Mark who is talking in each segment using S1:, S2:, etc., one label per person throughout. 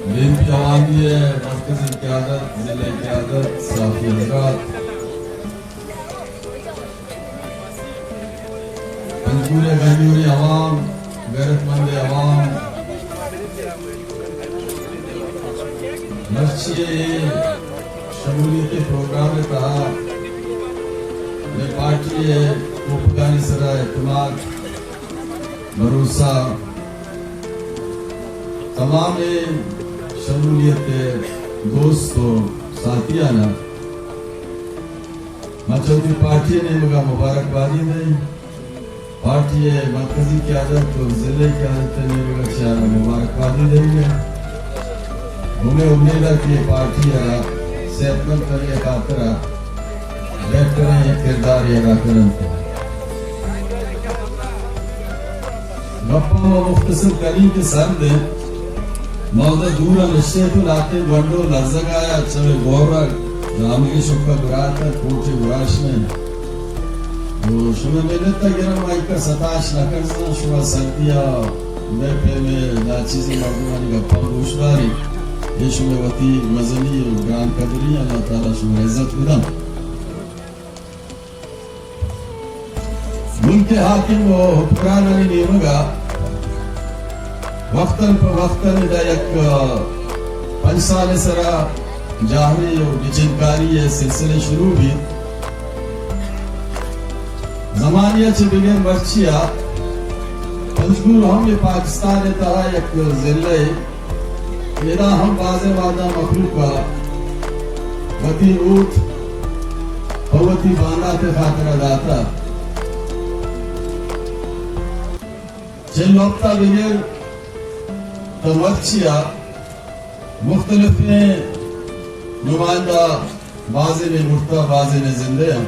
S1: BNP عوامیہ مرکزی قیادت ضلع قیادت صافی حضرات پنجور غیوری عوام غیرت مند عوام مرچی شمولیت پروگرام کہا میں پارٹی افغانی سرا اعتماد بھروسہ تمام شمولیت دوستوں ساتھیانہ مچوتی پارٹی نے مگا مبارکبادی دی پارٹی مرکزی قیادت اور ضلع قیادت نے مگا چیارہ مبارکبادی دی ہے ہمیں امید ہے کہ یہ پارٹی صحت مند کرنے خاطرہ بہترین یہ کردار ادا کرن کو گپا و مختصر کریم کے سرد موضع دورا نشتے تو لاتے گونڈو لرزگایا چوے گورا نامی شکا براتا پوچے براش میں شما ملتا گرم آئی کا ستاش نکرزنا شما سردیا میں پہ میں نا چیزی مردمانی گپا گوشداری یہ شما وطی مزنی و گران قدری اللہ تعالی شما عزت بدم ملک حاکم و حکمرانانی نیمگا وقتاً پا وقتاً دا یک 5 سال سرا جاہری و بچنکاری سلسلے شروع بھی زمانیہ چھ بگن برچیا پنجگور ہم یہ پاکستان تہا یک ضلع میرا ہم بازے وعدہ مخلوقہ وطی اوٹ وطی بانات خاطر داتا جن وقتا بگر توچیا مختلف نمائندہ بازے میں مرتا بازے میں زندہ ہیں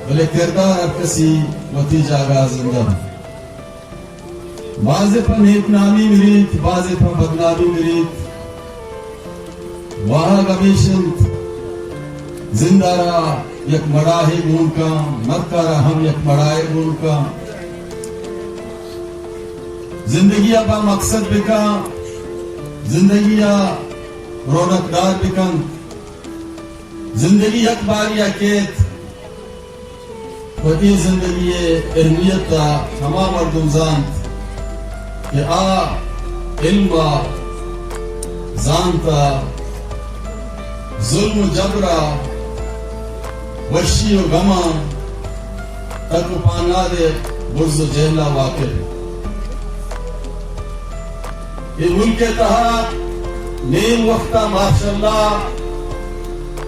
S1: بلے کردار ہر کسی وطی جاگا زندہ بازے پر نیک نامی مرید بازے پر بدنامی مرید وہاں گمیشن زندہ رہا یک مڑاہی گون کا مرکا رہا ہم یک مڑاہی گون کا زندگی با مقصد بکا زندگی رونق دار بکن زندگی یک باری اکیت و این زندگی اہمیت تا ہما مردم زانت کہ علم زانتا ظلم و جبرا وشی و غما تک پانا دے برز و جہلہ واقع یہ ملک تہا نیم وقتا ماشاءاللہ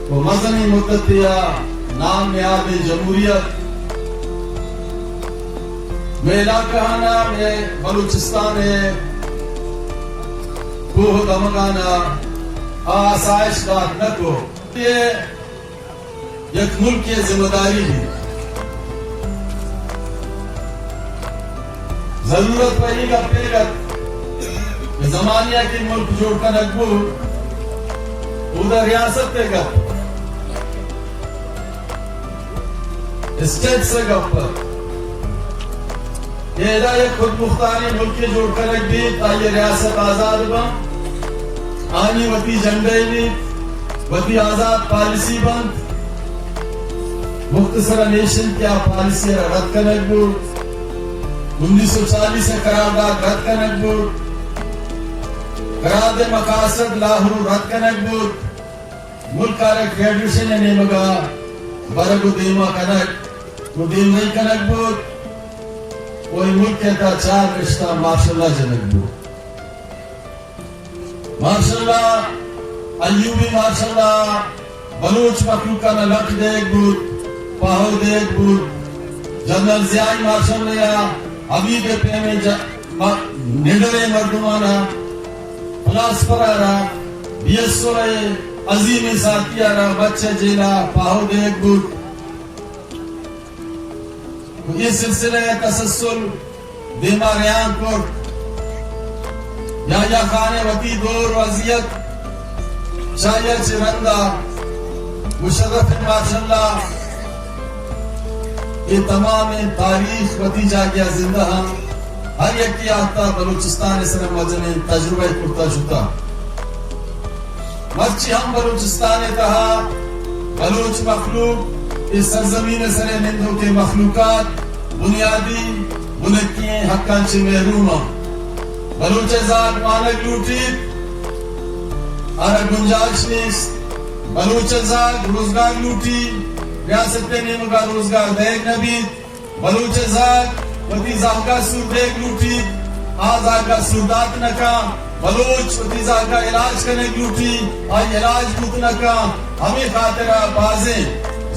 S1: و مزنی متتیہ نام نیاب جمہوریت میں علاقہ نام ہے بلوچستان ہے کوہ دمگانا آسائش دار نکو یہ یک ملک کی ذمہ داری ہے ضرورت پڑی گا پیگت زمانیہ کی ملک جوڑ کر اکبو ادھر ریاست پہ گا اسٹیٹ سے گا پر یہ ادھائیت خود مختاری ملکی جوڑ کر ایک بھی تاہی ریاست آزاد بند آنی وطی جنگی بھی وطی آزاد پالیسی بند مختصر نیشن کیا پالیسی رد کنک بود 1940 سے قرارداد رد کنک بود قرارداد مقاصد لاہور رد کنک بود ملک آرک فیڈریشن نیمگا برگو دیما کنک کو دیم نہیں کنک بود کوئی ملک کہتا 4 رشتہ ماشاءاللہ جنک بود ماشاءاللہ ایوبی ماشاءاللہ بلوچ مخلوقہ نہ لکھ دیکھ بود پاہو دیکھ بود جنرل زیائی ماشاءاللہ حبیب پیمی نڈرے مردمانہ فلاسفر آرہا بیسو رہے عظیم ساتھی آرہا بچہ جیلا پاہو دیکھ بود یہ سلسلہ تسلسل دیما ریان کوٹ یا خان وطی دور وزیت شاید چرندہ مشرف ماشاءاللہ یہ تمام تاریخ وتی جا گیا زندہ ہاں ہر یک کی آتا بلوچستان سر مجنے تجربہ کرتا شتا مرچی ہم بلوچستان کہا بلوچ مخلوق اس سرزمین سر نندوں کے مخلوقات بنیادی بلکیں حقاں چھ محروم بلوچ ذات مانک لوٹی آرہ گنجائش نیست بلوچ ذات روزگار لوٹی ریاست نیم کا روزگار دیکھ نبی بلوچ ذات وتی زاگا سور دیکھ لوٹی آزاگا سردات نکا بلوچ وتی زاگا علاج کرنے لوٹی آئی علاج بوت نکا ہمیں خاطرہ بازیں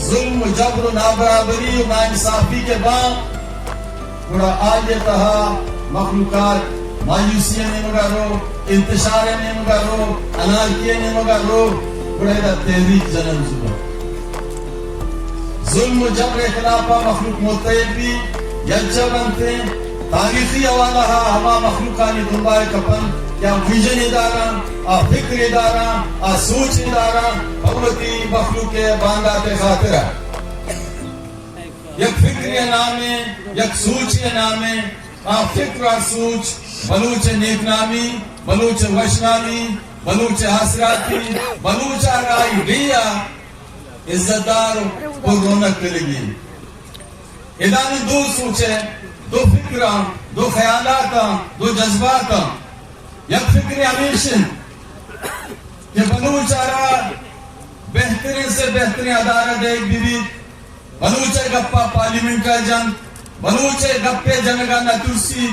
S1: ظلم و جبر و نابرابری و ناانصافی کے بعد تھوڑا آئیے کہا مخلوقات مایوسی نے مگارو انتشار نے مگارو انارکی نے مگارو تھوڑا دا تحریک جنم زبا ظلم و جبر خلافہ مخلوق متحد بھی یجا بنتے تاریخی حوالہ ہما مخلوقانی دنبائے کپن کیا ویژن ادارہ فکر ادارہ سوچ ادارہ حکومتی مخلوق باندات خاطرہ یک فکر نامے یک سوچ نامے فکر اور سوچ بلوچ نیک نامی بلوچ وشنامی بلوچ حسراتی بلوچ آرائی ریا عزتدار کو رونق لگی ادانی دو سوچے دو فکران دو خیالاتاں دو جذباتاں یک فکر ہمیشہ کہ بلوچ آرا بہترین سے بہترین عدالت ایک بھی بلوچ گپا پارلیمنٹ کا جنگ بلوچ گپے جنگا نہ ترسی